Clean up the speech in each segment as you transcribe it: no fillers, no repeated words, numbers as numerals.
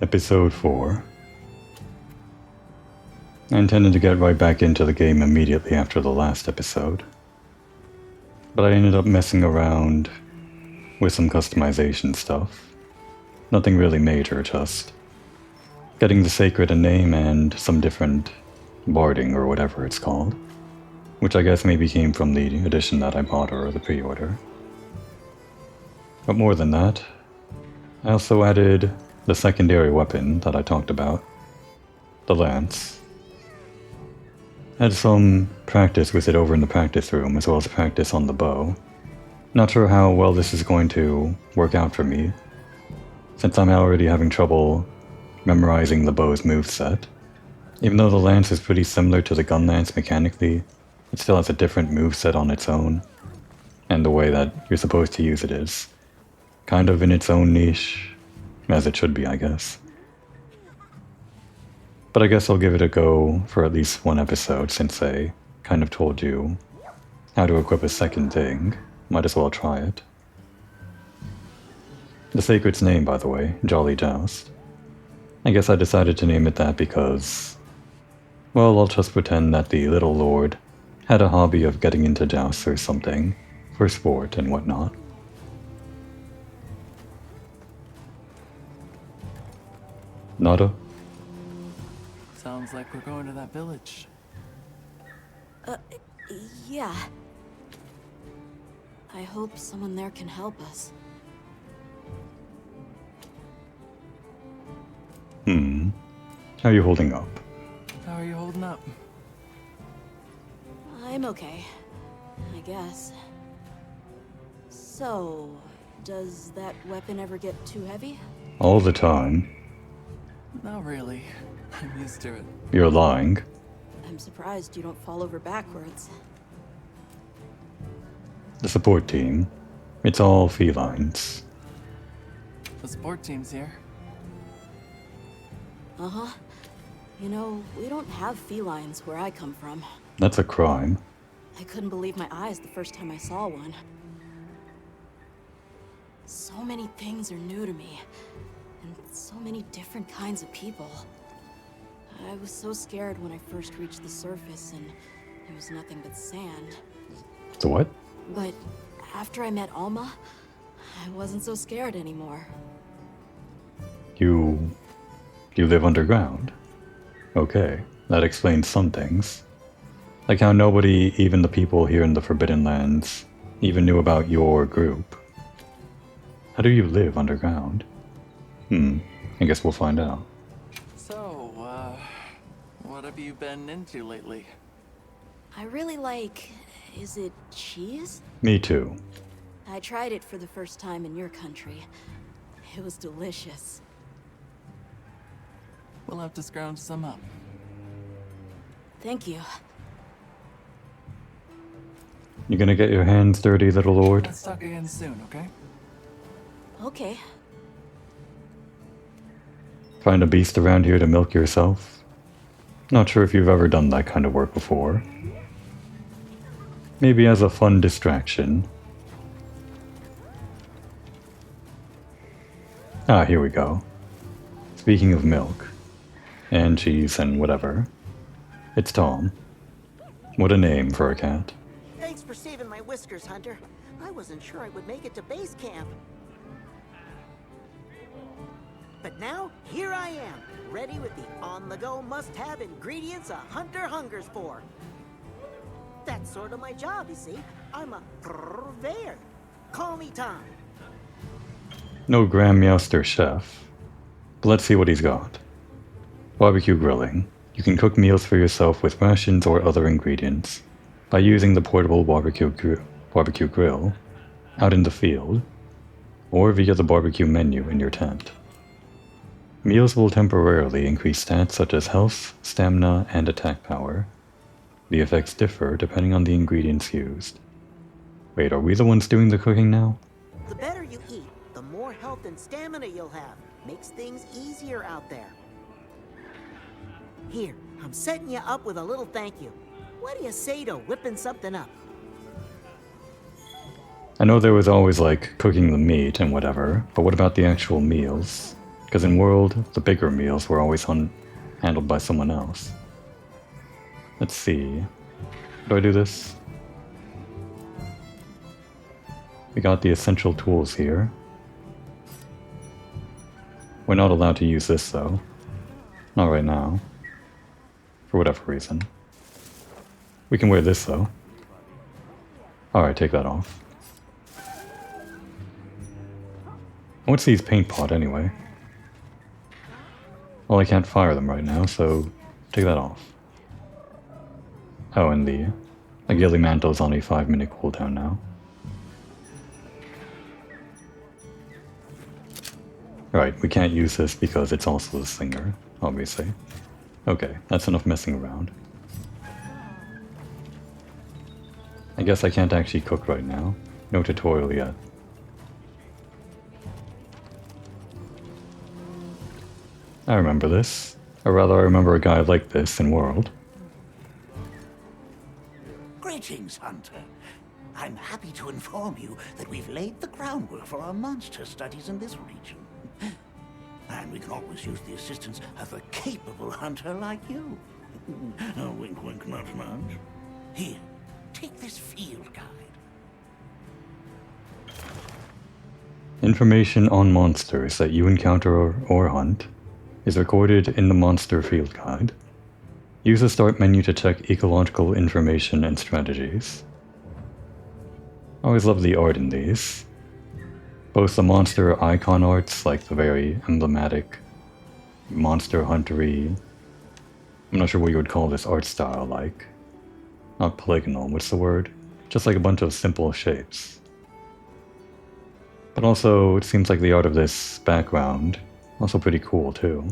Episode 4. I intended to get right back into the game immediately after the last episode, but I ended up messing around with some customization stuff. Nothing really major, just getting the sacred a name and some different barding or whatever it's called, which I guess maybe came from the edition that I bought or the pre-order. But more than that, I also added the secondary weapon that I talked about, the lance. Had some practice with it over in the practice room, as well as practice on the bow. Not sure how well this is going to work out for me, since I'm already having trouble memorizing the bow's moveset. Even though the lance is pretty similar to the gun lance mechanically, it still has a different moveset on its own, and the way that you're supposed to use it is kind of in its own niche, as it should be, I guess. But I guess I'll give it a go for at least one episode, since I kind of told you how to equip a second thing. Might as well try it. The sacred's name, by the way, Jolly Joust. I guess I decided to name it that because, well, I'll just pretend that the little lord had a hobby of getting into jousts or something, for sport and whatnot. Nada? Sounds like we're going to that village. Yeah. I hope someone there can help us. How are you holding up? How are you holding up? I'm okay, I guess. So, does that weapon ever get too heavy? All the time. Not really. I'm used to it. You're lying. I'm surprised you don't fall over backwards. The support team. It's all felines. The support team's here. Uh-huh. You know, we don't have felines where I come from. That's a crime. I couldn't believe my eyes the first time I saw one. So many things are new to me, and so many different kinds of people. I was so scared when I first reached the surface, and there was nothing but sand. So what? But after I met Alma, I wasn't so scared anymore. You live underground? Okay, that explains some things. Like how nobody, even the people here in the Forbidden Lands, even knew about your group. How do you live underground? I guess we'll find out. So, what have you been into lately? I really like... is it cheese? Me too. I tried it for the first time in your country. It was delicious. We'll have to scrounge some up. Thank you. You gonna get your hands dirty, little lord? Let's talk again soon, okay? Okay. Find a beast around here to milk yourself? Not sure if you've ever done that kind of work before. Maybe as a fun distraction. Ah, here we go. Speaking of milk, and cheese and whatever, it's Tom. What a name for a cat. Thanks for saving my whiskers, Hunter. I wasn't sure I would make it to base camp. But now, here I am, ready with the on-the-go must-have ingredients a hunter hungers for. That's sort of my job, you see. I'm a purveyor. Call me Tom. No Graham Yoster chef. But let's see what he's got. Barbecue grilling. You can cook meals for yourself with rations or other ingredients by using the portable barbecue grill out in the field, or via the barbecue menu in your tent. Meals will temporarily increase stats such as health, stamina, and attack power. The effects differ depending on the ingredients used. Wait, are we the ones doing the cooking now? The better you eat, the more health and stamina you'll have. Makes things easier out there. Here, I'm setting you up with a little thank you. What do you say to whipping something up? I know there was always like cooking the meat and whatever, but what about the actual meals? Because in World, the bigger meals were always handled by someone else. Let's see. Do I do this? We got the essential tools here. We're not allowed to use this though. Not right now. For whatever reason. We can wear this though. Alright, take that off. What's these paint pot anyway? Well, I can't fire them right now, so take that off. Oh, and the ghillie mantle is on a 5-minute cooldown now. Right, we can't use this because it's also the slinger, obviously. Okay, that's enough messing around. I guess I can't actually cook right now. No tutorial yet. I remember this. Or rather, I remember a guy like this in World. Greetings, Hunter. I'm happy to inform you that we've laid the groundwork for our monster studies in this region. And we can always use the assistance of a capable hunter like you. Wink, wink, nudge, nudge. Here, take this field guide. Information on monsters that you encounter or hunt is recorded in the monster field guide. Use the start menu to check ecological information and strategies. I always love the art in these. Both the monster icon arts, like the very emblematic monster huntery, I'm not sure what you would call this art style like. Not polygonal, what's the word? Just like a bunch of simple shapes. But also, it seems like the art of this background, also pretty cool too.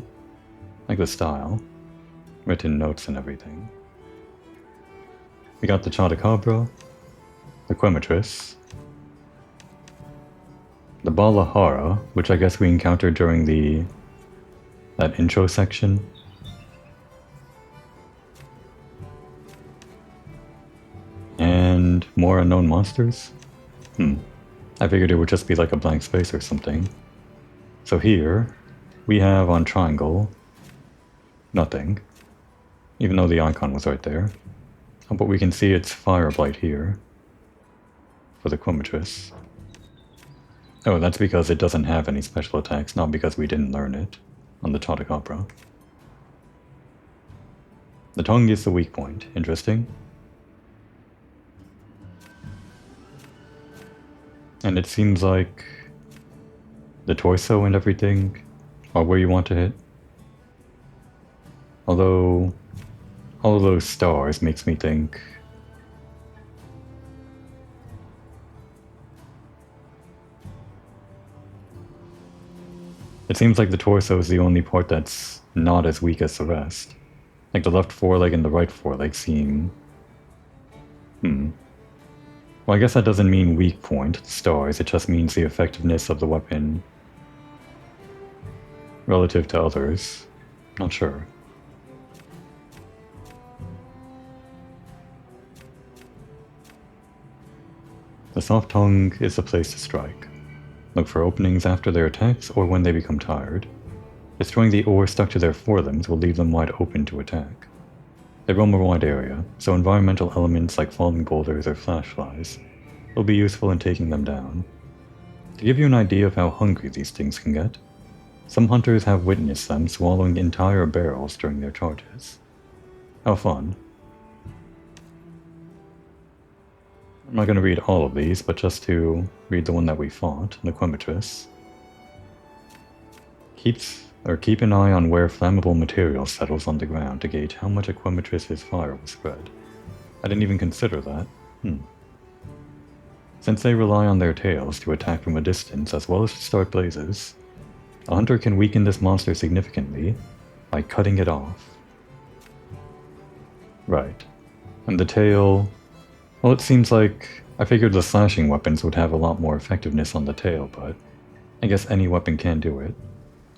Like the style. Written notes and everything. We got the Chotacabra, the Quemetris, the Balahara, which I guess we encountered during that intro section. And more unknown monsters? I figured it would just be like a blank space or something. So here, we have on triangle, nothing. Even though the icon was right there. But we can see its fire blight here. For the Quemetris. Oh, that's because it doesn't have any special attacks, not because we didn't learn it on the Chotacabra. The tongue is the weak point. Interesting. And it seems like the torso and everything are where you want to hit. Although all of those stars makes me think it seems like the torso is the only part that's not as weak as the rest. Like the left foreleg and the right foreleg seem... Well, I guess that doesn't mean weak point, stars, it just means the effectiveness of the weapon relative to others. Not sure. The soft tongue is the place to strike. Look for openings after their attacks or when they become tired. Destroying the ore stuck to their forelimbs will leave them wide open to attack. They roam a wide area, so environmental elements like falling boulders or flashflies will be useful in taking them down. To give you an idea of how hungry these things can get, some hunters have witnessed them swallowing entire barrels during their charges. How fun. I'm not going to read all of these, but just to read the one that we fought, the Quemetris. Keep an eye on where flammable material settles on the ground to gauge how much a Quemetris' fire will spread. I didn't even consider that. Since they rely on their tails to attack from a distance as well as to start blazes, a hunter can weaken this monster significantly by cutting it off. Right. And the tail... Well, it seems like I figured the slashing weapons would have a lot more effectiveness on the tail, but I guess any weapon can do it.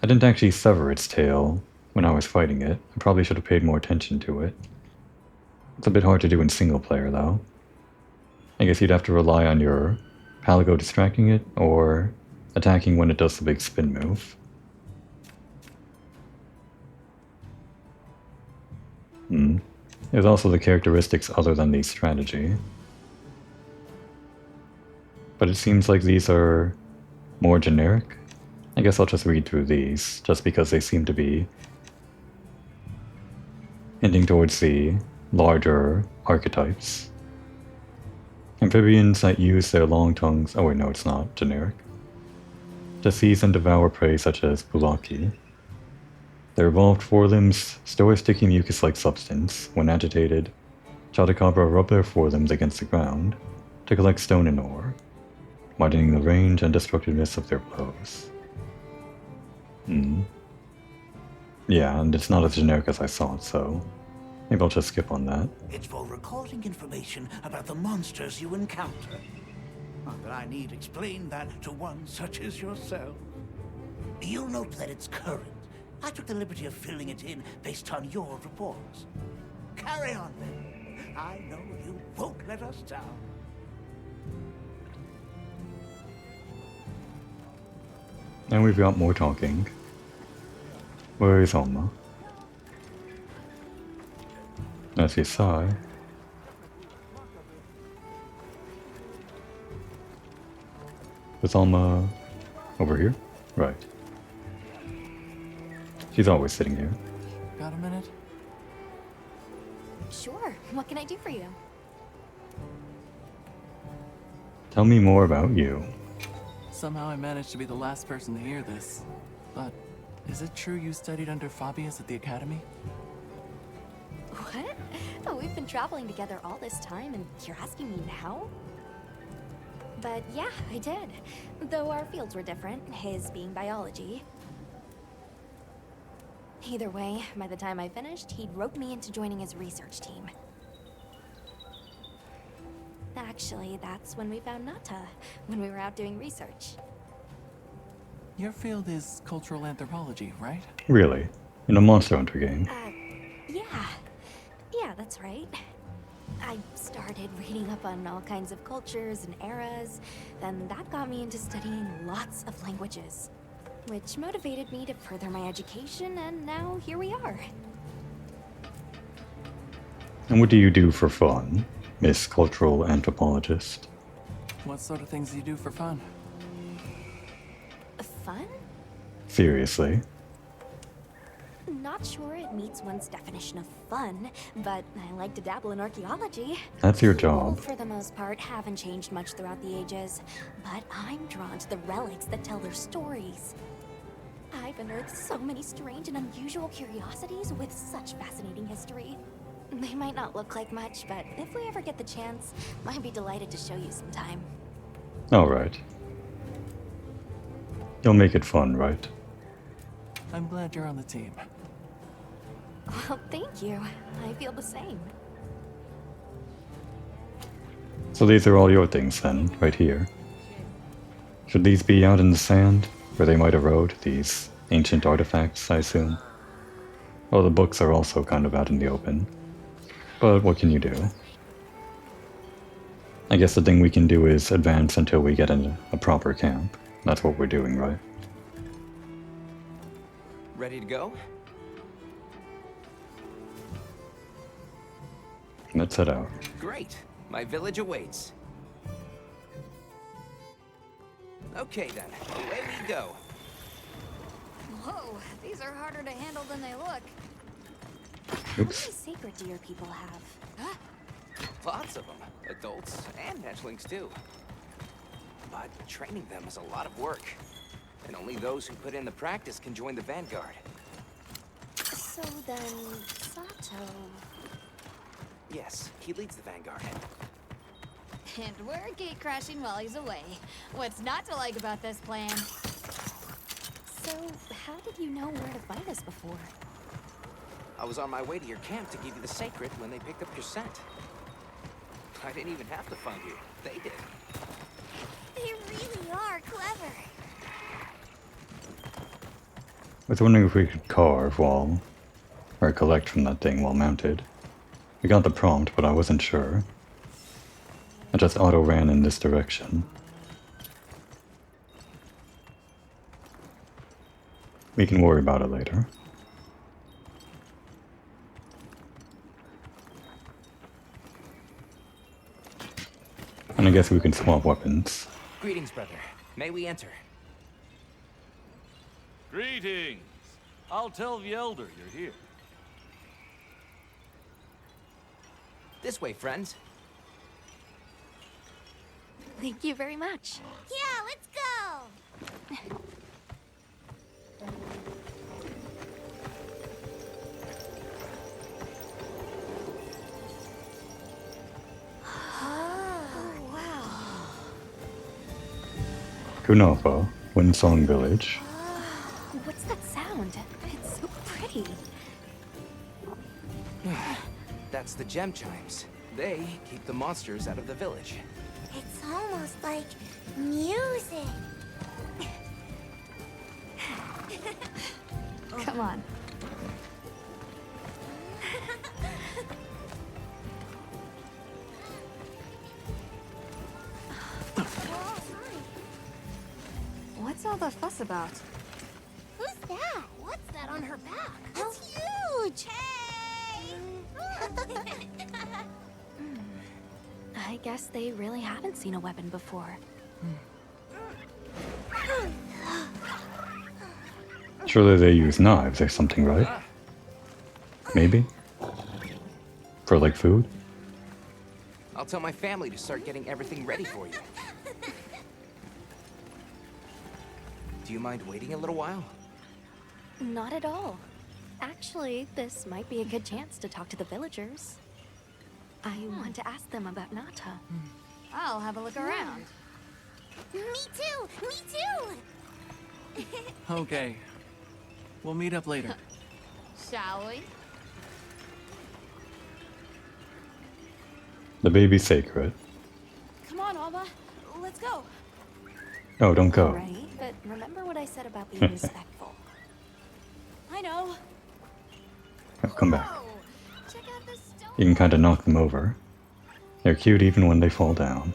I didn't actually sever its tail when I was fighting it. I probably should have paid more attention to it. It's a bit hard to do in single player, though. I guess you'd have to rely on your Palico distracting it, or attacking when it does the big spin move. There's also the characteristics other than the strategy. But it seems like these are more generic. I guess I'll just read through these, just because they seem to be hinting towards the larger archetypes. Amphibians that use their long tongues— oh wait, no, it's not generic— to seize and devour prey such as bulaki. Their evolved forelimbs store a sticky mucus-like substance. When agitated, Chatacabra rub their forelimbs against the ground to collect stone and ore, widening the range and destructiveness of their blows. Yeah, and it's not as generic as I thought, so maybe I'll just skip on that. It's for recording information about the monsters you encounter. Not that I need explain that to one such as yourself. You'll note that it's current. I took the liberty of filling it in based on your reports. Carry on then. I know you won't let us down. And we've got more talking. Where is Alma? As you sigh. Is Alma over here? Right. She's always sitting here. Got a minute? Sure, what can I do for you? Tell me more about you. Somehow I managed to be the last person to hear this. But is it true you studied under Fabius at the academy? What? Oh, we've been traveling together all this time, and you're asking me now? But yeah, I did. Though our fields were different, his being biology. Either way, by the time I finished, he'd roped me into joining his research team. Actually, that's when we found Nata, when we were out doing research. Your field is cultural anthropology, right? Really? In a Monster Hunter game? Yeah. Yeah, that's right. I started reading up on all kinds of cultures and eras, then that got me into studying lots of languages, which motivated me to further my education, and now here we are. And what do you do for fun, Miss Cultural Anthropologist? What sort of things do you do for fun? Fun? Seriously? Not sure it meets one's definition of fun, but I like to dabble in archaeology. That's your People, job. for the most part, haven't changed much throughout the ages, but I'm drawn to the relics that tell their stories. I've unearthed so many strange and unusual curiosities with such fascinating history. They might not look like much, but if we ever get the chance, I'd be delighted to show you sometime. Alright. You'll make it fun, right? I'm glad you're on the team. Well, thank you. I feel the same. So these are all your things then, right here. Should these be out in the sand, where they might erode, these ancient artifacts, I assume? Well, the books are also kind of out in the open. But what can you do? I guess the thing we can do is advance until we get in a proper camp. That's what we're doing, right? Ready to go? Let's head out. Great. My village awaits. Okay then, away we go. Whoa, these are harder to handle than they look. How many Oops. sacred deer people have? Lots of them, adults and hatchlings too. But training them is a lot of work. And only those who put in the practice can join the vanguard. So then, Sato... Yes, he leads the vanguard. And we're gate crashing while he's away. What's not to like about this plan? So, how did you know where to find us before? I was on my way to your camp to give you the sacred when they picked up your scent. I didn't even have to find you. They did. They really are clever. I was wondering if we could carve while... or collect from that thing while mounted. We got the prompt, but I wasn't sure. I just auto-ran in this direction. We can worry about it later. And I guess we can swap weapons. Greetings, brother. May we enter? Greetings. I'll tell the elder you're here. This way, friends. Thank you very much. Yeah, let's go! Kunafa, Windsong Village. What's that sound? It's so pretty. That's the gem chimes. They keep the monsters out of the village. It's almost like music. Come on. What's all the fuss about? Who's that? What's that on her back? It's huge! Hey! I guess they really haven't seen a weapon before. Surely they use knives or something, right? Maybe? For like food? I'll tell my family to start getting everything ready for you. Do you mind waiting a little while? Not at all. Actually, this might be a good chance to talk to the villagers. I want to ask them about Nata. I'll have a look around. Me too! Me too! Okay. We'll meet up later. Shall we? The baby's sacred. Come on, Alma. Let's go. Oh, don't go. Right, but remember what I said about being respectful. I know. Oh, come back. Whoa! Check out this stone. You can kind of knock them over. They're cute even when they fall down.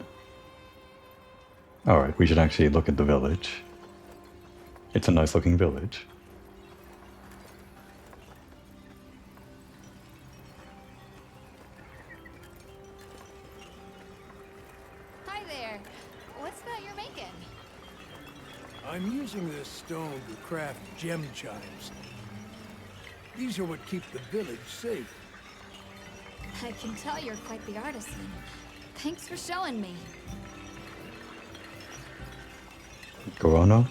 Alright, we should actually look at the village. It's a nice looking village. Hi there. What's that you're making? I'm using this stone to craft gem chimes. These are what keep the village safe. I can tell you're quite the artisan. Thanks for showing me. Gorano?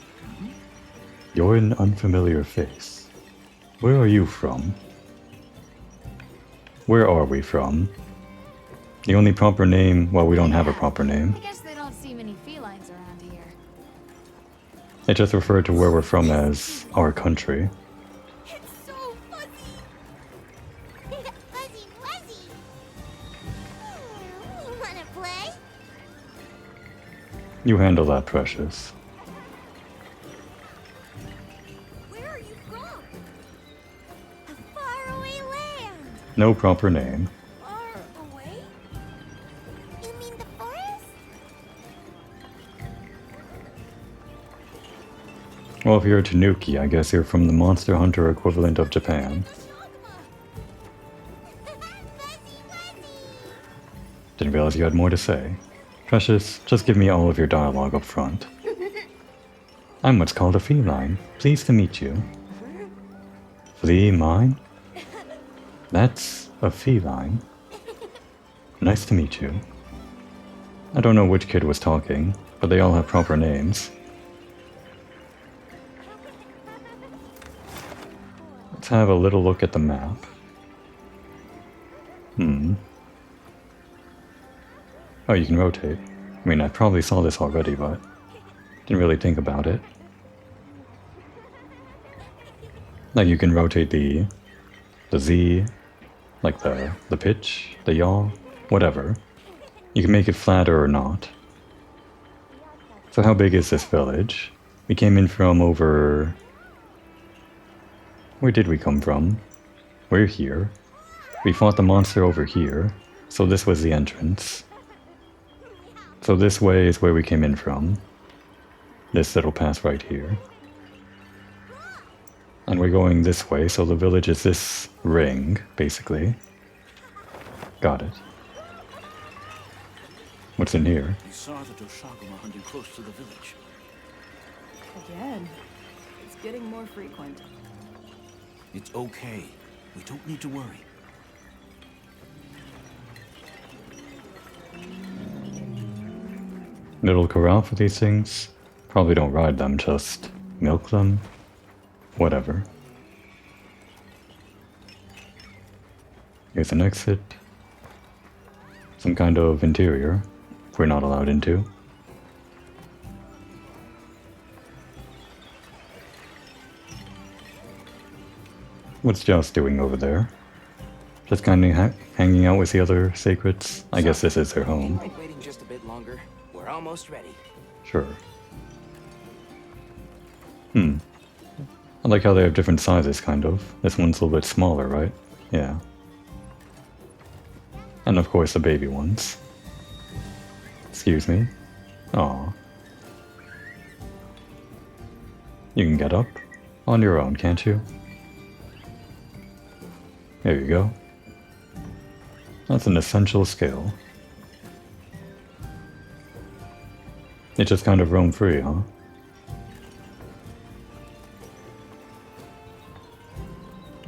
You're an unfamiliar face. Where are you from? Where are we from? The only proper name, well, we don't have a proper name. I guess they don't see many felines around here. It just referred to where we're from as our country. It's so fuzzy! Fuzzy wuzzy! You wanna play? You handle that, Precious. Where are you from? A faraway land! No proper name. Far away? You mean the forest? Well, if you're a Tanuki, I guess you're from the Monster Hunter equivalent of Japan. Fuzzy wuzzy! Didn't realize you had more to say. Precious, just give me all of your dialogue up front. I'm what's called a feline. Pleased to meet you. Flea mine? That's a feline. Nice to meet you. I don't know which kid was talking, but they all have proper names. Let's have a little look at the map. Oh, you can rotate. I mean, I probably saw this already, but didn't really think about it. Like, you can rotate the Z, like the pitch, the yaw, whatever. You can make it flatter or not. So how big is this village? We came in from over... Where did we come from? We're here. We fought the monster over here, so this was the entrance. So this way is where we came in from. This little path right here. And we're going this way, so the village is this ring, basically. Got it. What's in here? We saw the Doshaguma hunting close to the village. Again, it's getting more frequent. It's okay. We don't need to worry. Little corral for these things? Probably don't ride them, just milk them? Whatever. Here's an exit. Some kind of interior we're not allowed into. What's Joss doing over there? Just kind of hanging out with the other sacreds? I guess this is their home. Mind waiting just a bit longer? We're almost ready. Sure. I like how they have different sizes, kind of. This one's a little bit smaller, right? Yeah. And of course the baby ones. Excuse me. Aw. You can get up on your own, can't you? There you go. That's an essential skill. It just kind of roam free, huh?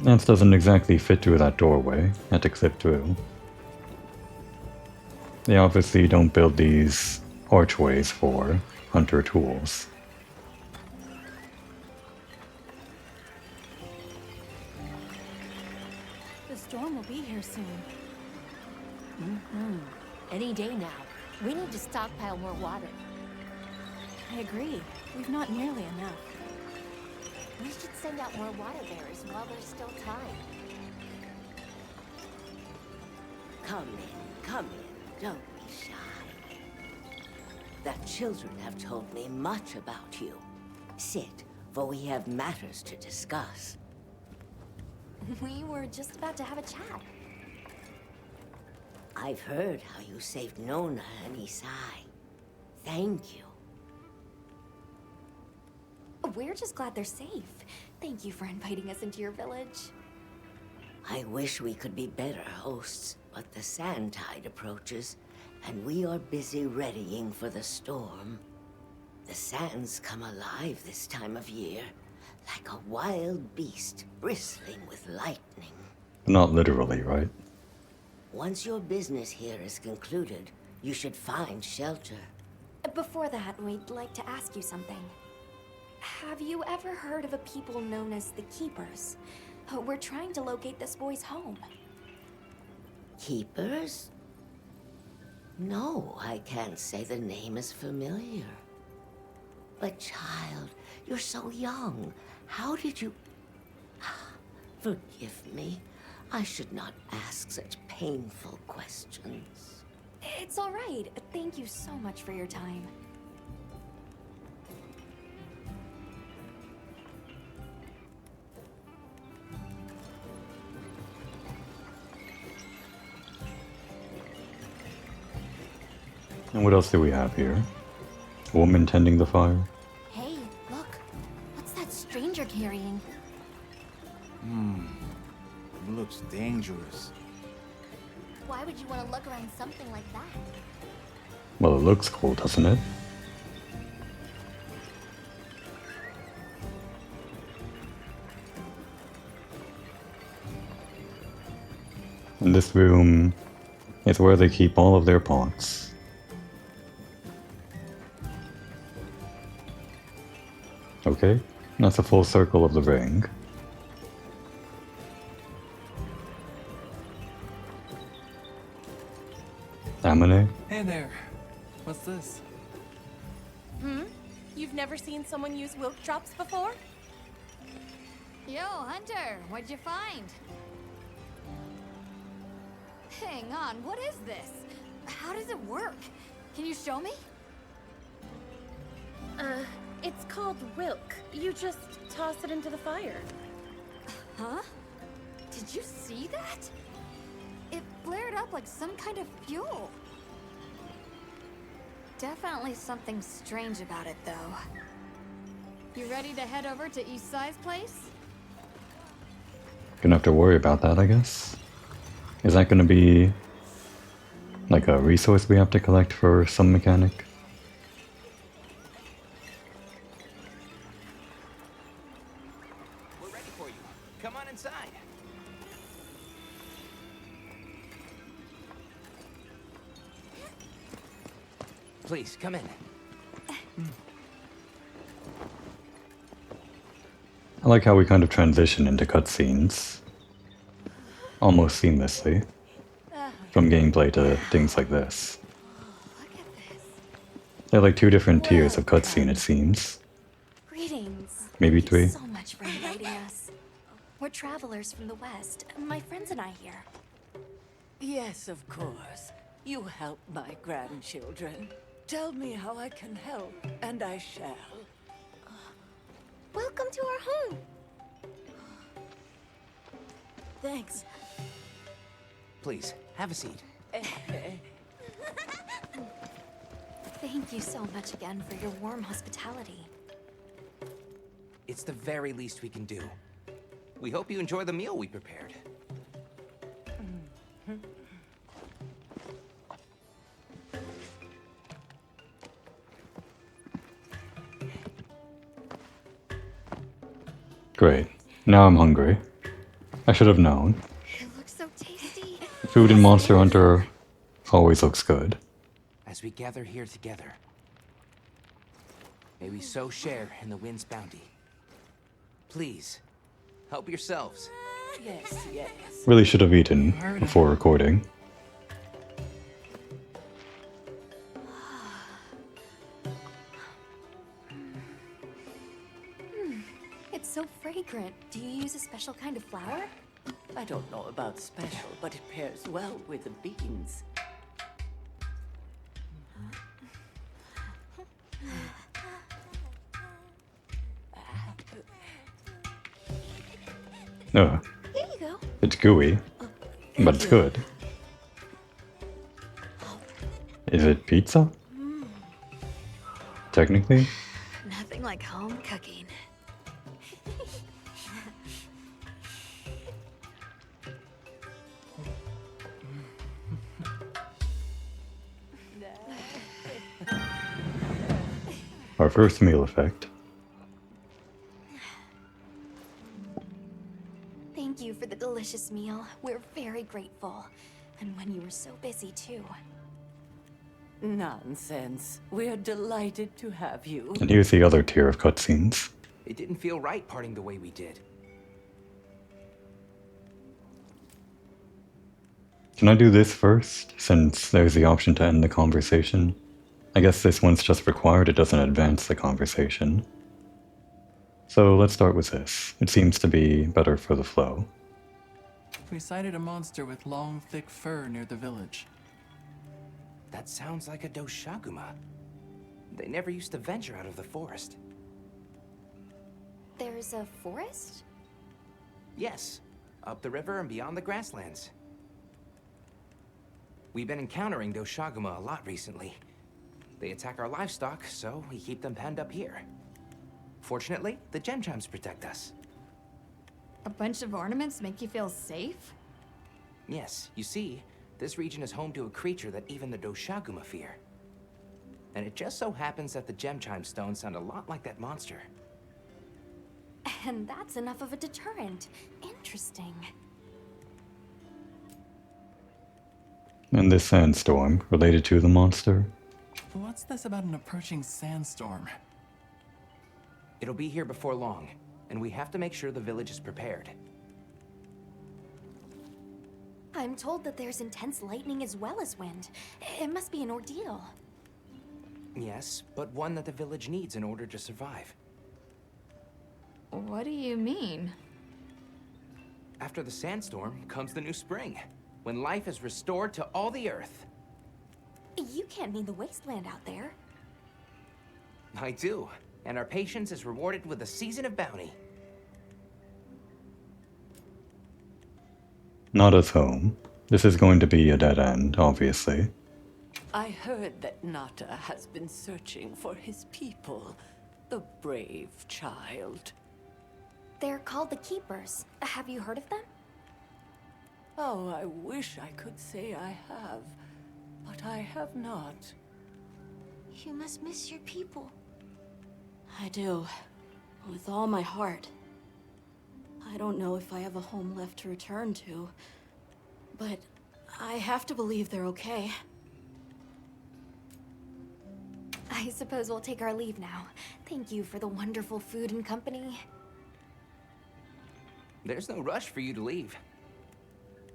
That doesn't exactly fit through that doorway. Had to clip through. They obviously don't build these archways for hunter tools. The storm will be here soon. Any day now. We need to stockpile more water. I agree. We've not nearly enough. We should send out more water bearers while there's still time. Come in, don't be shy. The children have told me much about you. Sit, for we have matters to discuss. We were just about to have a chat. I've heard how you saved Nona and Isai. Thank you. We're just glad they're safe. Thank you for inviting us into your village. I wish we could be better hosts, but the sand tide approaches, and we are busy readying for the storm. The sands come alive this time of year, like a wild beast bristling with lightning. Not literally, right? Once your business here is concluded, you should find shelter. Before that, we'd like to ask you something. Have you ever heard of a people known as the Keepers? We're trying to locate this boy's home. Keepers? No, I can't say the name is familiar. But child, you're so young. How did you... Forgive me. I should not ask such painful questions. It's all right. Thank you so much for your time. And what else do we have here? A woman tending the fire? Hey, look. What's that stranger carrying? It looks dangerous. Why would you want to look around something like that? Well, it looks cool, doesn't it? And this room is where they keep all of their pots. Okay, that's a full circle of the ring. Amine? Hey there. What's this? You've never seen someone use wilk drops before? Yo, Hunter, what'd you find? Hang on, what is this? How does it work? Can you show me? It's called wilk. You just toss it into the fire. Huh? Did you see that? It flared up like some kind of fuel. Definitely something strange about it, though. You ready to head over to Isai's place? Gonna have to worry about that, I guess. Is that gonna be Like a resource we have to collect for some mechanic? We're ready for you. Come on inside. Please, come in. I like how we kind of transition into cutscenes almost seamlessly from gameplay to things like this. They're like two different tiers of cutscene, it seems. Greetings. Maybe Thank you three. so much for inviting us. We're travelers from the West, my friends and I here. Yes, of course. You help my grandchildren. Tell me how I can help, and I shall. Welcome to our home. Thanks. Please, have a seat. Thank you so much again for your warm hospitality. It's the very least we can do. We hope you enjoy the meal we prepared. Great. Now I'm hungry. I should have known. It looks so tasty. Food in Monster Hunter always looks good. As we gather here together, may we so share in the wind's bounty. Please, help yourselves. Yes, yes. Really should have eaten before recording. It's so fragrant. Do you use a special kind of flour? I don't know about special, but it pairs well with the beans. No, Here you go. it's gooey, but it's good. Is it pizza? Technically? Nothing like home cooking. Our first meal effect. Thank you for the delicious meal. We're very grateful. And when you were so busy, too. Nonsense. We're delighted to have you. And here's the other tier of cutscenes. It didn't feel right parting the way we did. Can I do this first, since there's the option to end the conversation? I guess this one's just required, it doesn't advance the conversation. So let's start with this. It seems to be better for the flow. We sighted a monster with long, thick fur near the village. That sounds like a Doshaguma. They never used to venture out of the forest. There's a forest? Yes, up the river and beyond the grasslands. We've been encountering Doshaguma a lot recently. They attack our livestock, so we keep them penned up here. Fortunately, the gem chimes protect us. A bunch of ornaments make you feel safe? Yes, you see, this region is home to a creature that even the Doshaguma fear. And it just so happens that the gem chime stones sound a lot like that monster. And that's enough of a deterrent. Interesting. And this sandstorm, related to the monster? What's this about an approaching sandstorm? It'll be here before long, and we have to make sure the village is prepared. I'm told that there's intense lightning as well as wind. It must be an ordeal. Yes, but one that the village needs in order to survive. What do you mean? After the sandstorm comes the new spring, when life is restored to all the earth. You can't mean the wasteland out there. I do, and our patience is rewarded with a season of bounty. Not as home. This is going to be a dead end, obviously. I heard that Nata has been searching for his people. The brave child. They're called the Keepers. Have you heard of them? Oh, I wish I could say I have. but I have not. You must miss your people. I do. With all my heart. I don't know if I have a home left to return to, but I have to believe they're okay. I suppose we'll take our leave now. Thank you for the wonderful food and company. There's no rush for you to leave.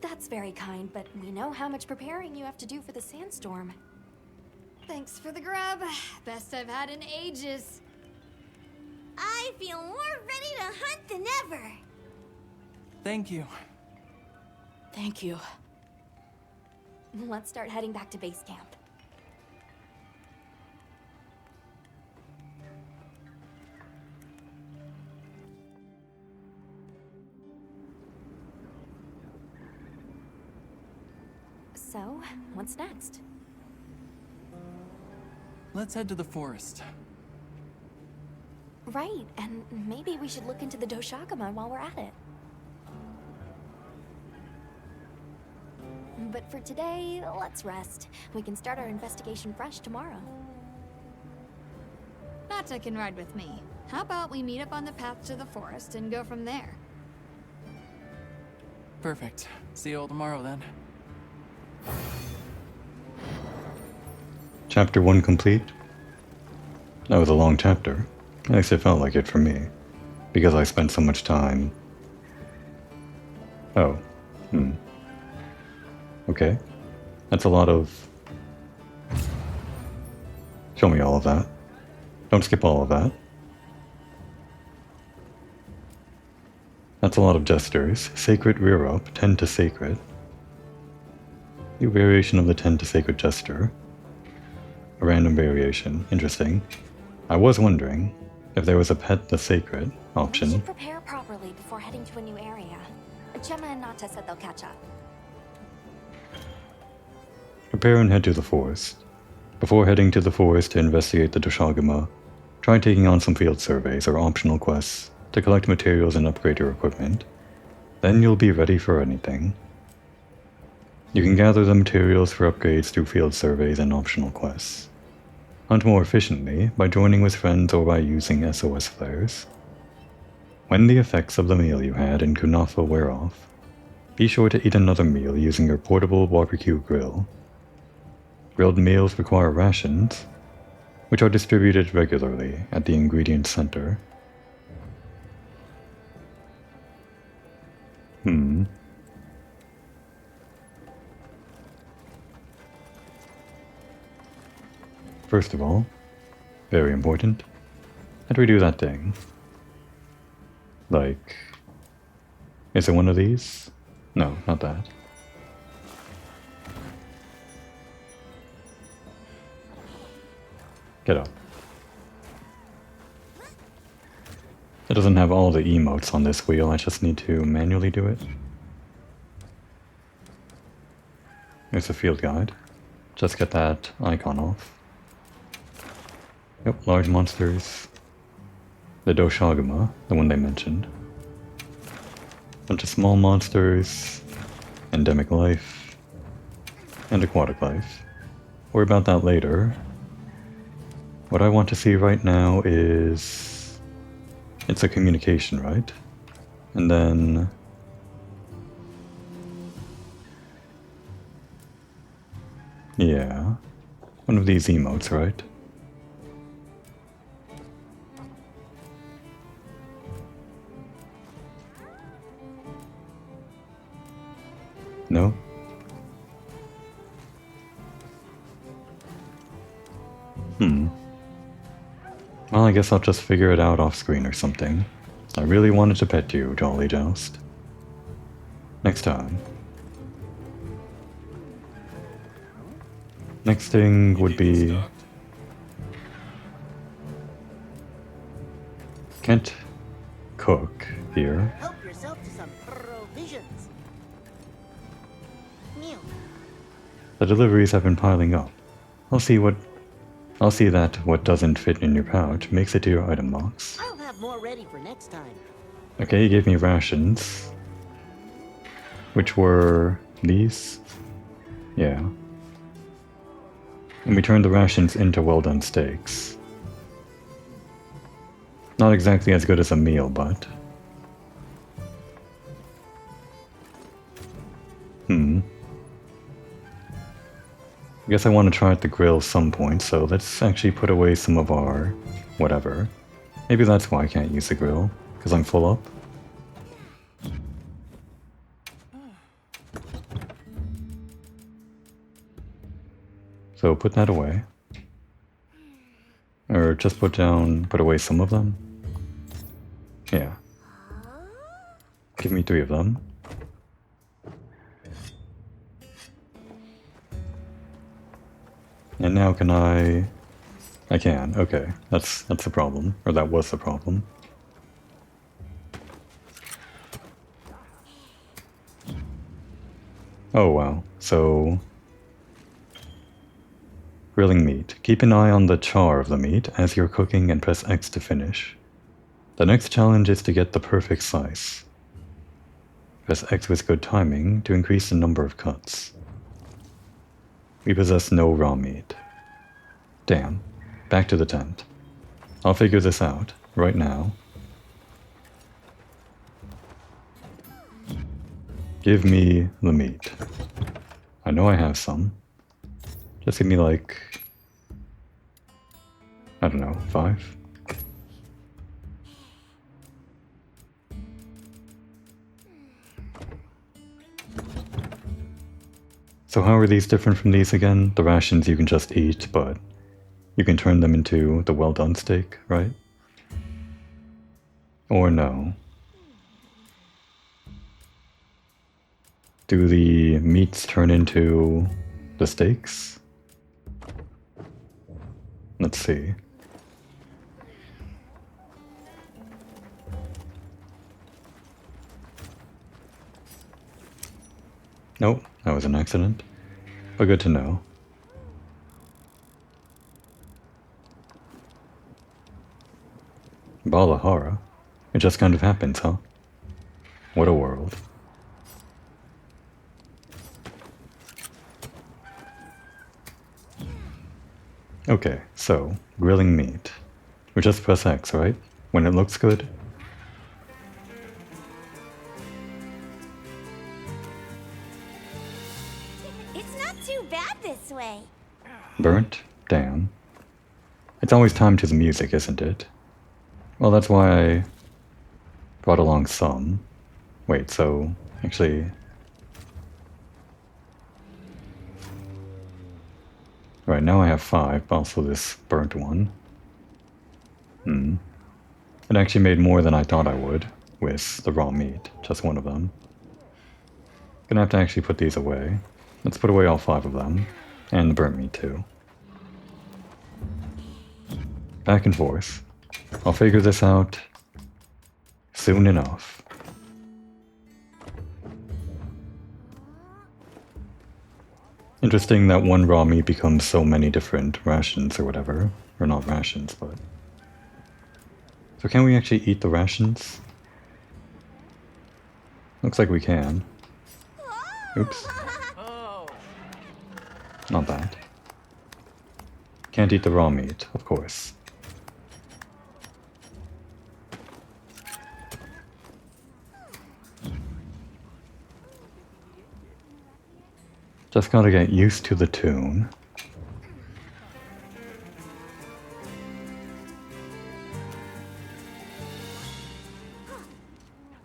That's very kind, but we know how much preparing you have to do for the sandstorm. Thanks for the grub. Best I've had in ages. I feel more ready to hunt than ever. Thank you. Thank you. Let's start heading back to base camp. So, what's next? Let's head to the forest. Right, and maybe we should look into the Doshagama while we're at it. But for today, let's rest. We can start our investigation fresh tomorrow. Nata can ride with me. How about we meet up on the path to the forest and go from there? Perfect. See you all tomorrow then. Chapter 1 complete. That was a long chapter. At least it felt like it for me. Because I spent so much time... Oh. Okay. That's a lot of... Show me all of that. Don't skip all of that. That's a lot of gestures. Sacred rear up, 10 to sacred. New variation of the 10 to sacred gesture. A random variation. Interesting. I was wondering if there was a pet the sacred We option. should prepare properly before heading to a new area. Gemma and Nata said they'll catch up. Prepare and head to the forest. Before heading to the forest to investigate the Doshagama, try taking on some field surveys or optional quests to collect materials and upgrade your equipment. Then you'll be ready for anything. You can gather the materials for upgrades through field surveys and optional quests. Hunt more efficiently by joining with friends or by using SOS flares. When the effects of the meal you had in Kunafa wear off, be sure to eat another meal using your portable barbecue grill. Grilled meals require rations, which are distributed regularly at the ingredient center. First of all, very important, how do we do that thing? Like, is it one of these? No, not that. Get up. It doesn't have all the emotes on this wheel, I just need to manually do it. There's a field guide. Just get that icon off. Yep, large monsters. The Doshagama, the one they mentioned. Bunch of small monsters. Endemic life. And aquatic life. Worry about that later. What I want to see right now is... It's a communication, right? And then... Yeah. One of these emotes, right? No? Well, I guess I'll just figure it out off screen or something. I really wanted to pet you, Jolly Joust. Next time. Next thing would be... Can't cook here. Help yourself to some provisions. Meow. The deliveries have been piling up. I'll see that what doesn't fit in your pouch makes it to your item box. I'll have more ready for next time. Okay, you gave me rations. Which were these? Yeah. And we turn the rations into well-done steaks. Not exactly as good as a meal, but... I guess I want to try at the grill some point, so let's actually put away some of our... whatever. Maybe that's why I can't use the grill, because I'm full up. So put that away. Or just put away some of them. Yeah. Give me 3 of them. And now can I can, okay. That's the problem. Or that was the problem. Oh wow. So grilling meat. Keep an eye on the char of the meat as you're cooking and press X to finish. The next challenge is to get the perfect slice. Press X with good timing to increase the number of cuts. We possess no raw meat. Damn. Back to the tent. I'll figure this out, right now. Give me the meat. I know I have some. Just give me like... I don't know, 5? So how are these different from these again? The rations you can just eat, but you can turn them into the well-done steak, right? Or no? Do the meats turn into the steaks? Let's see. Nope, that was an accident. But good to know. Balahara? It just kind of happens, huh? What a world. Okay, so, grilling meat. We just press X, right? When it looks good? It's not too bad this way. Burnt? Damn. It's always time to the music, isn't it? Well, that's why I brought along some. Wait, so, actually... Right, now I have 5, but also this burnt one. It actually made more than I thought I would, with the raw meat, just one of them. Gonna have to actually put these away. Let's put away all 5 of them, and the burnt meat too. Back and forth. I'll figure this out soon enough. Interesting that one raw meat becomes so many different rations or whatever. Or not rations, but... So can we actually eat the rations? Looks like we can. Oops. Not bad. Can't eat the raw meat, of course. Just gotta get used to the tune.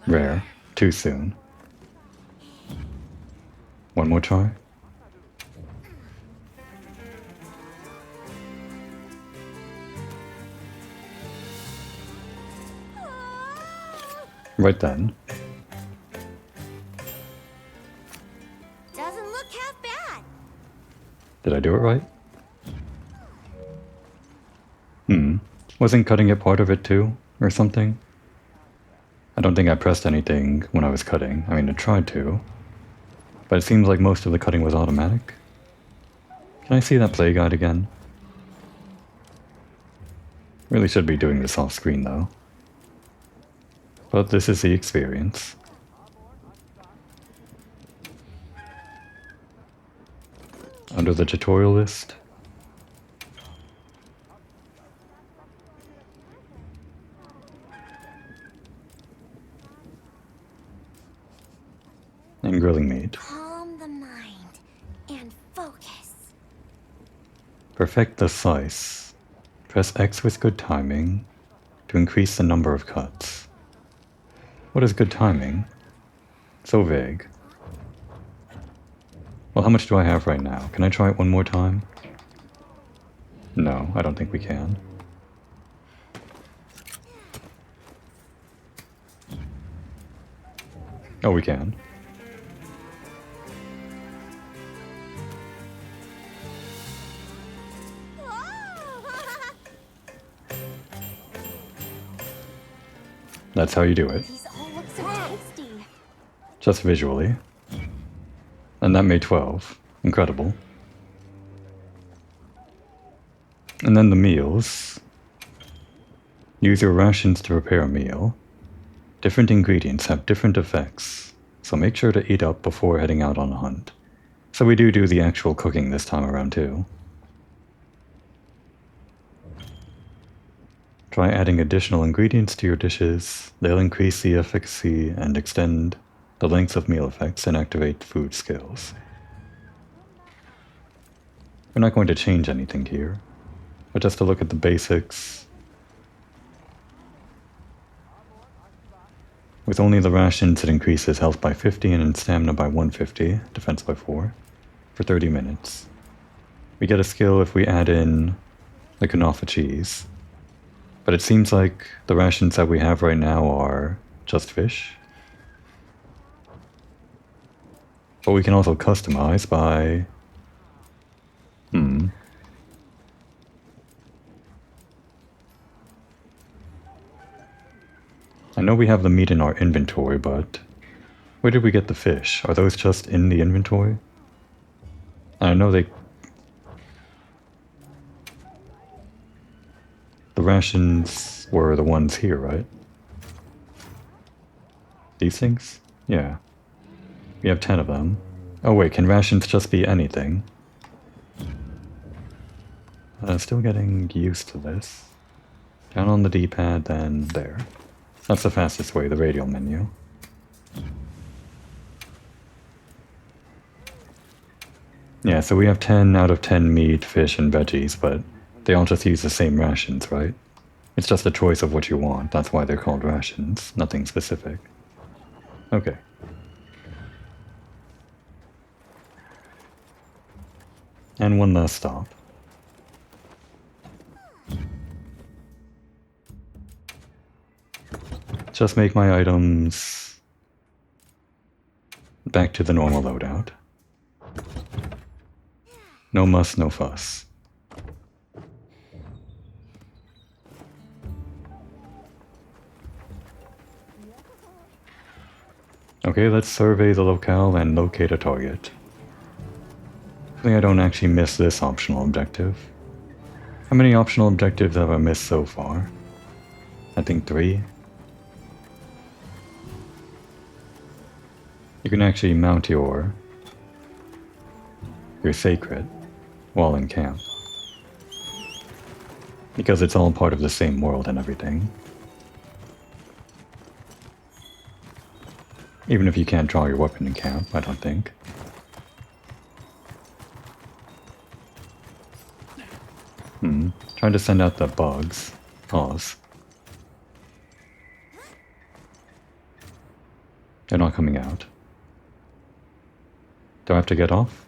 Rare. Too soon. One more try. Right then. Doesn't look half bad. Did I do it right? Wasn't cutting it part of it too, or something? I don't think I pressed anything when I was cutting. I mean, I tried to. But it seems like most of the cutting was automatic. Can I see that play guide again? Really should be doing this off screen though. But this is the experience. Under the tutorial list, I'm grilling meat. Calm the mind and focus. Perfect the slice. Press X with good timing to increase the number of cuts. What is good timing? So vague. Well, how much do I have right now? Can I try it one more time? No, I don't think we can. Oh, we can. That's how you do it. These all look so tasty. Just visually. And that made 12. Incredible. And then the meals. Use your rations to prepare a meal. Different ingredients have different effects, so make sure to eat up before heading out on a hunt. So we do the actual cooking this time around too. Try adding additional ingredients to your dishes. They'll increase the efficacy and extend the lengths of meal effects and activate food skills. We're not going to change anything here, but just to look at the basics. With only the rations, it increases health by 50 and stamina by 150, defense by 4, for 30 minutes. We get a skill if we add in the Kanafa cheese, but it seems like the rations that we have right now are just fish. But we can also customize by... I know we have the meat in our inventory, but where did we get the fish? Are those just in the inventory? I know the rations were the ones here, right? These things? Yeah. We have 10 of them. Oh wait, can rations just be anything? Still getting used to this. Down on the D-pad, then there. That's the fastest way, the radial menu. Yeah, so we have 10 out of 10 meat, fish, and veggies, but they all just use the same rations, right? It's just a choice of what you want. That's why they're called rations, nothing specific. Okay. And one last stop. Just make my items back to the normal loadout. No muss, no fuss. Okay, let's survey the locale and locate a target. Hopefully I don't actually miss this optional objective. How many optional objectives have I missed so far? I think 3. You can actually mount your sacred while in camp. Because it's all part of the same world and everything. Even if you can't draw your weapon in camp, I don't think. Trying to send out the bugs. Pause. They're not coming out. Do I have to get off?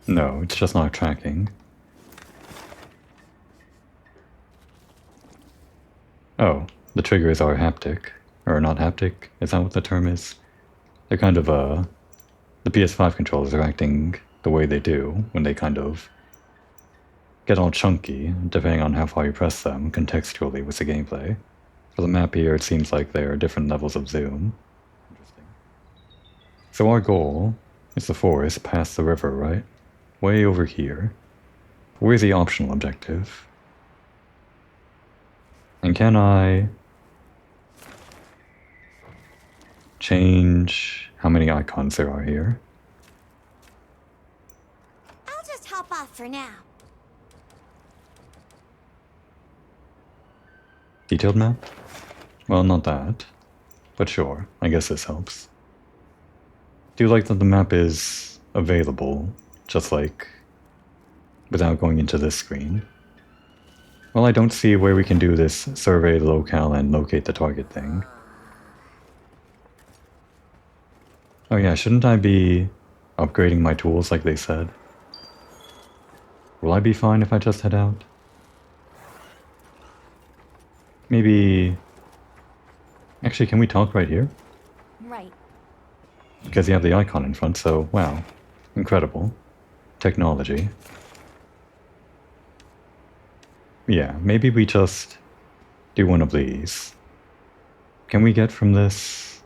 No, it's just not tracking. Oh, the triggers are haptic. Or not haptic, is that what the term is? They're kind of, the PS5 controllers are acting the way they do when they kind of get all chunky, depending on how far you press them contextually with the gameplay. For the map here, it seems like there are different levels of zoom. Interesting. So our goal is the forest past the river, right? Way over here. Where's the optional objective? And can I change how many icons there are here? I'll just hop off for now. Detailed map? Well, not that. But sure, I guess this helps. Do you like that the map is available, just like, without going into this screen? Well, I don't see where we can do this survey the locale and locate the target thing. Oh yeah, shouldn't I be upgrading my tools like they said? Will I be fine if I just head out? Maybe... Actually, can we talk right here? Right. Because you have the icon in front, so wow. Incredible. Technology. Yeah, maybe we just do one of these. Can we get from this?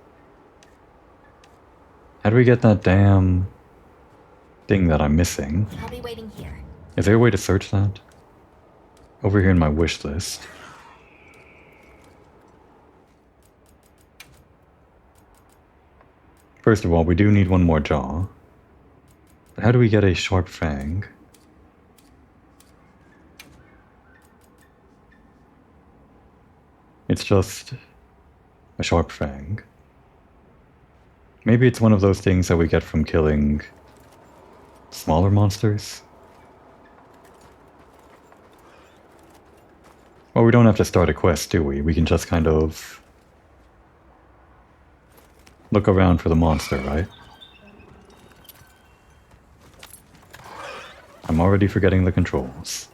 How do we get that damn thing that I'm missing? I'll be waiting here. Is there a way to search that? Over here in my wish list. First of all, we do need one more jaw. But how do we get a sharp fang? It's just a sharp fang. Maybe it's one of those things that we get from killing smaller monsters? Well, we don't have to start a quest, do we? We can just kind of look around for the monster, right? I'm already forgetting the controls.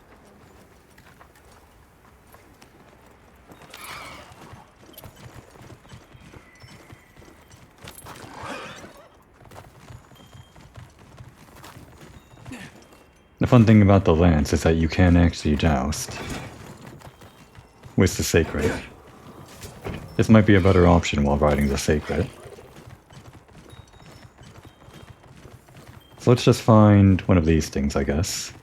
The fun thing about the lance is that you can actually joust with the sacred. This might be a better option while riding the sacred. So let's just find one of these things, I guess.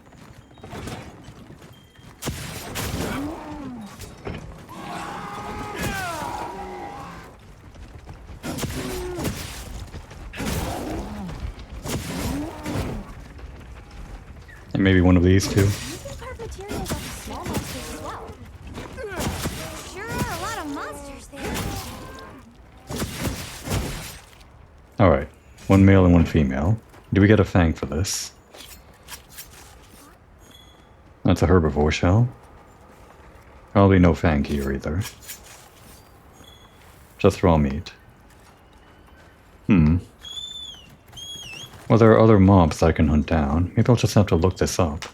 And maybe one of these too. Alright, one male and one female. Do we get a fang for this? That's a herbivore shell. Probably no fang here either. Just raw meat. Well, there are other mobs that I can hunt down. Maybe I'll just have to look this up.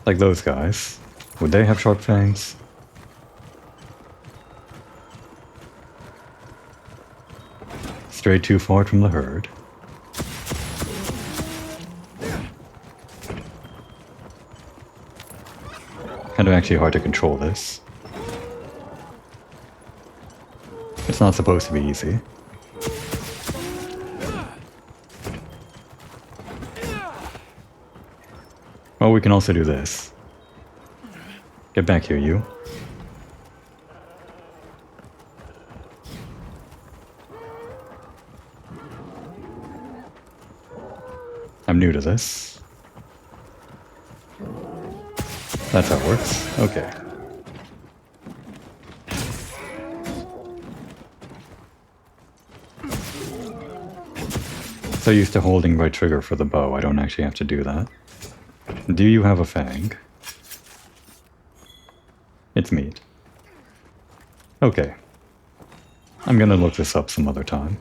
Like those guys. Would they have sharp fangs? Strayed too far from the herd. Kind of actually hard to control this. It's not supposed to be easy. Well, we can also do this. Get back here, you. I'm new to this. That's how it works. Okay. So used to holding right trigger for the bow, I don't actually have to do that. Do you have a fang? It's meat. Okay. I'm gonna look this up some other time.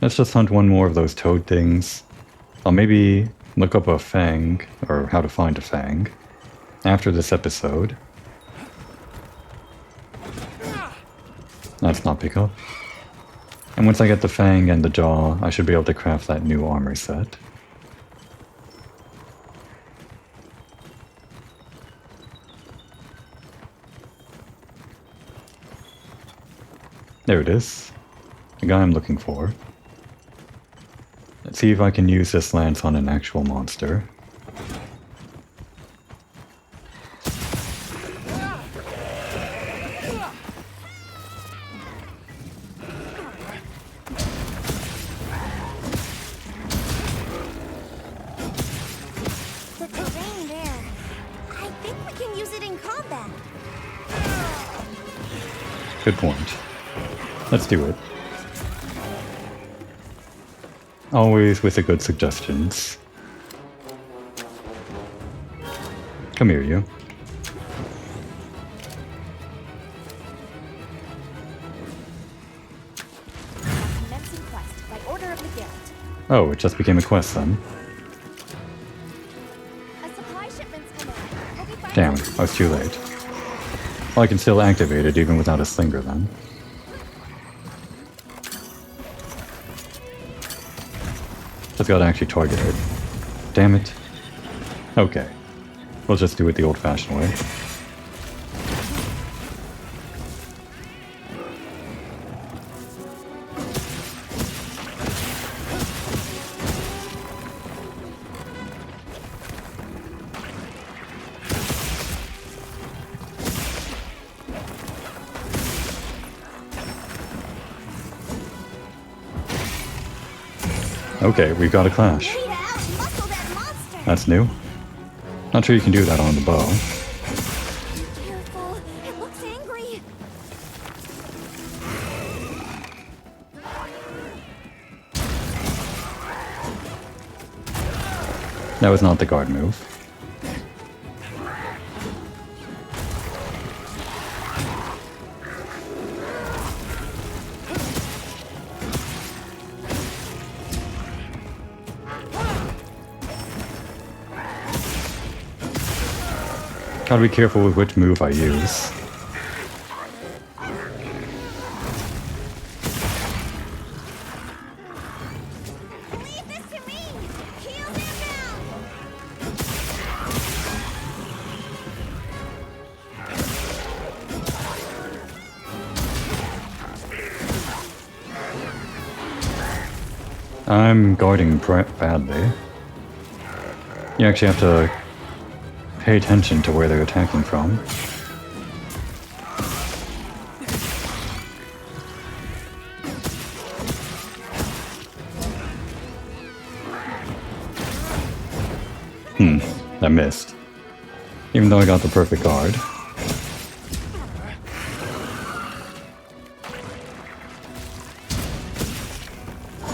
Let's just hunt one more of those toad things. I'll maybe look up a fang, or how to find a fang, after this episode. That's not pick up. And once I get the fang and the jaw, I should be able to craft that new armor set. There it is. The guy I'm looking for. Let's see if I can use this lance on an actual monster. Good point. Let's do it. Always with the good suggestions. Come here, you. Commencing quest by order of the guild. Oh, it just became a quest then. A supply shipment's coming. We'll be fine. Damn, I was too late. Well, I can still activate it even without a slinger then. Just gotta actually target it. Damn it. Okay. We'll just do it the old-fashioned way. Okay, we've got a clash. That's new. Not sure you can do that on the bow. Careful, it looks angry. That was not the guard move. Gotta be careful with which move I use. Leave this to me! Heal them down! I'm guarding badly. You actually have to pay attention to where they're attacking from. I missed. Even though I got the perfect guard.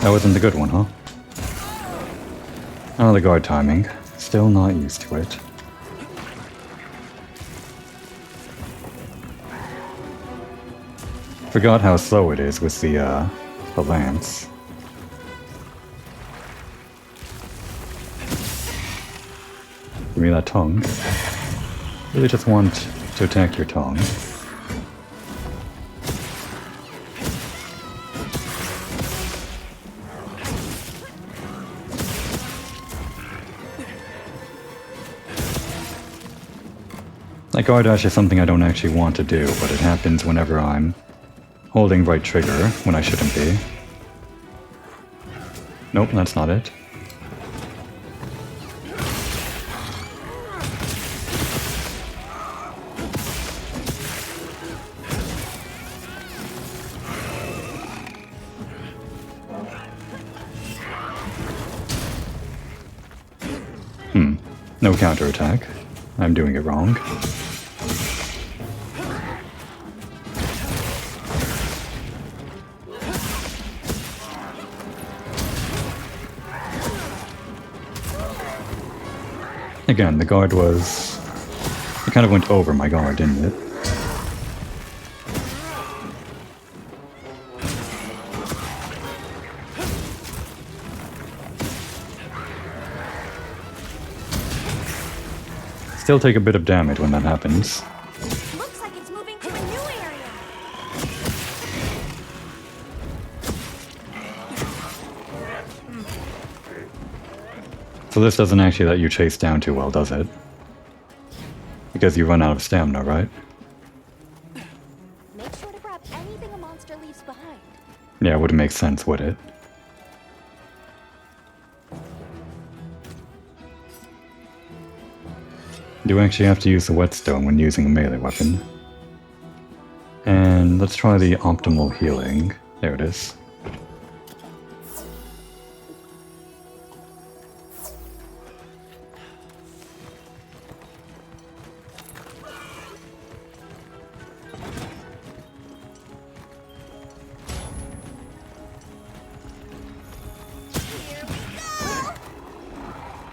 That wasn't the good one, huh? Oh, the guard timing. Still not used to it. Forgot how slow it is with the lance. Give me that tongue. Really just want to attack your tongue. That guard dash is something I don't actually want to do, but it happens whenever I'm holding right trigger when I shouldn't be. Nope, that's not it. No counterattack. I'm doing it wrong. Again, the guard was... It kind of went over my guard, didn't it? Still take a bit of damage when that happens. Looks like it's moving to a new area. So this doesn't actually let you chase down too well, does it? Because you run out of stamina, right? Make sure to grab anything a monster leaves behind. Yeah, it wouldn't make sense, would it? You actually have to use the whetstone when using a melee weapon. And let's try the optimal healing. There it is.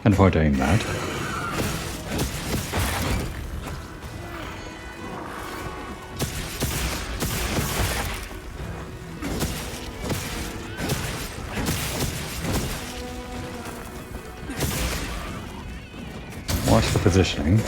And hard to aim that. Watch the positioning.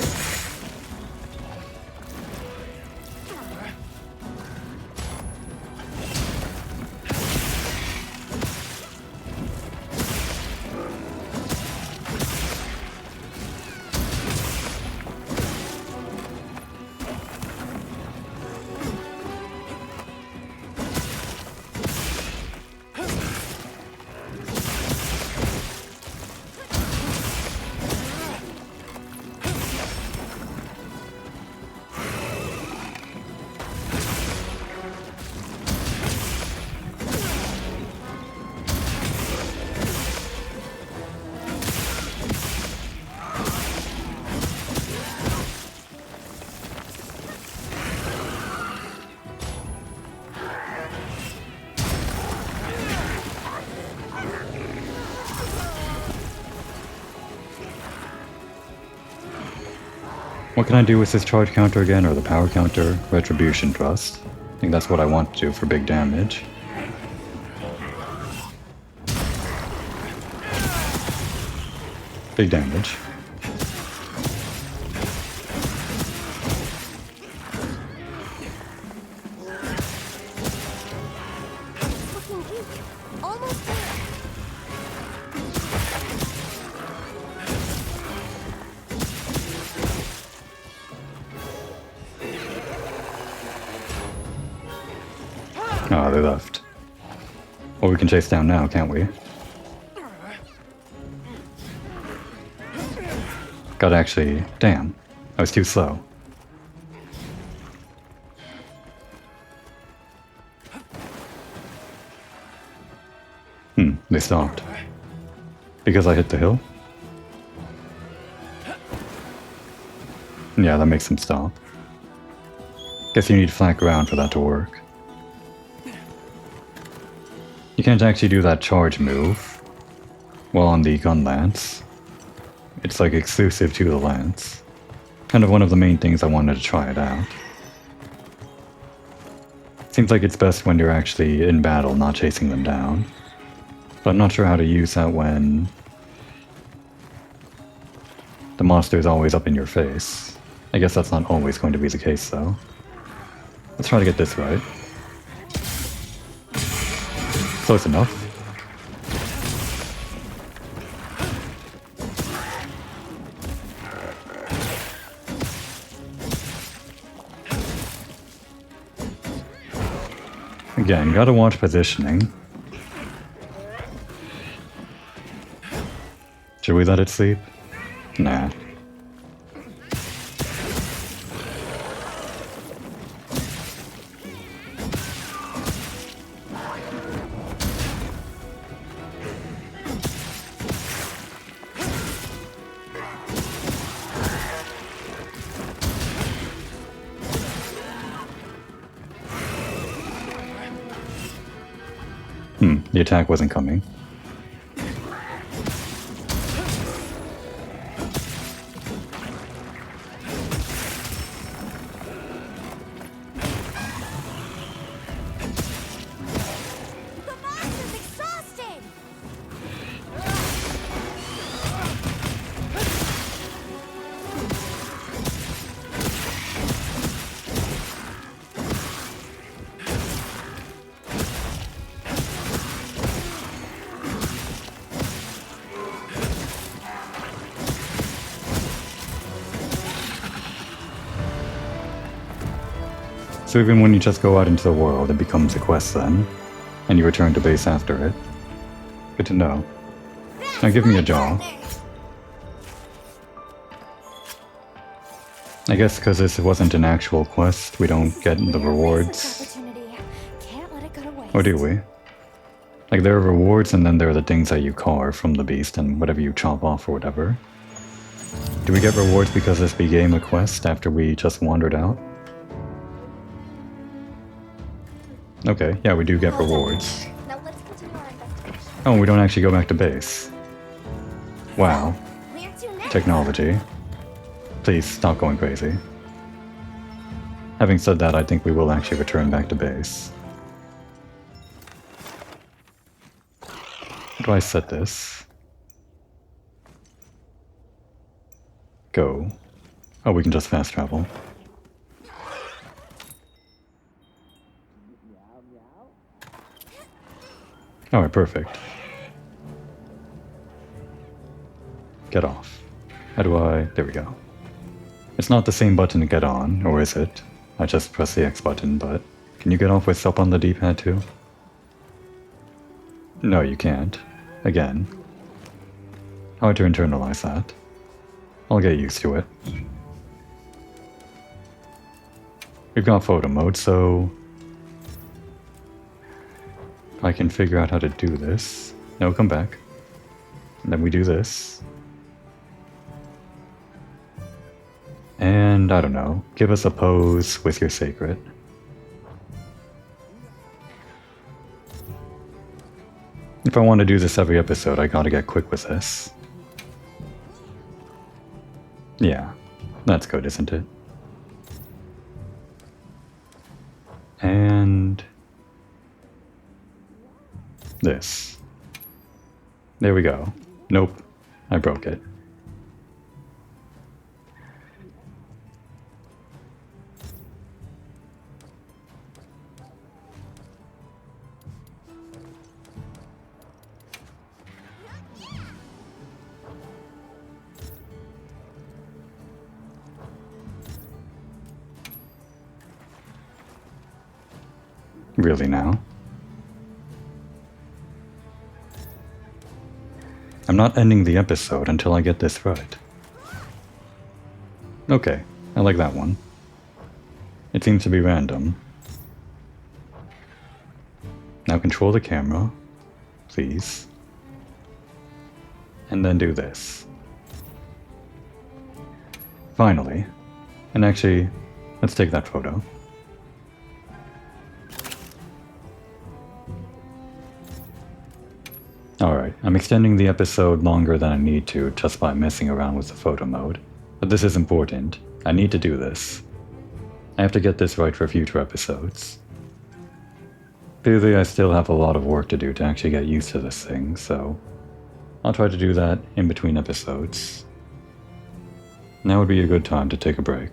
What can I do with this charge counter again, or the power counter? Retribution thrust. I think that's what I want to do for big damage. Big damage. Oh, they left. Well, we can chase down now, can't we? Gotta actually... Damn. I was too slow. They stopped. Because I hit the hill? Yeah, that makes them stop. Guess you need flat ground for that to work. You can't actually do that charge move while on the gun lance. It's like exclusive to the lance. Kind of one of the main things I wanted to try it out. Seems like it's best when you're actually in battle, not chasing them down. But I'm not sure how to use that when the monster is always up in your face. I guess that's not always going to be the case though. Let's try to get this right. Close enough. Again, gotta watch positioning. Should we let it sleep? Nah. The attack wasn't coming. So even when you just go out into the world, it becomes a quest then, and you return to base after it. Good to know. Now give me a jaw. I guess because this wasn't an actual quest, we don't get the rewards. Or do we? Like there are rewards and then there are the things that you carve from the beast and whatever you chop off or whatever. Do we get rewards because this became a quest after we just wandered out? Okay, yeah, we do get rewards. Now let's continue our investigation. Oh, we don't actually go back to base. Wow. technology. Please stop going crazy. Having said that, I think we will actually return back to base. How do I set this? Go. Oh, we can just fast travel. Alright, perfect. Get off. How do I... There we go. It's not the same button to get on, or is it? I just press the X button, but... Can you get off with up on the D-pad too? No, you can't. Again. Hard to internalize that. I'll get used to it. We've got photo mode, so... I can figure out how to do this. No, come back. And then we do this. And, I don't know, give us a pose with your sacred. If I want to do this every episode, I gotta get quick with this. Yeah, that's good, isn't it? And... this. There we go. Nope, I broke it. Really now? I'm not ending the episode until I get this right. Okay, I like that one. It seems to be random. Now control the camera, please. And then do this. Finally. And actually, let's take that photo. Alright, I'm extending the episode longer than I need to just by messing around with the photo mode. But this is important. I need to do this. I have to get this right for future episodes. Clearly I still have a lot of work to do to actually get used to this thing, so I'll try to do that in between episodes. Now would be a good time to take a break.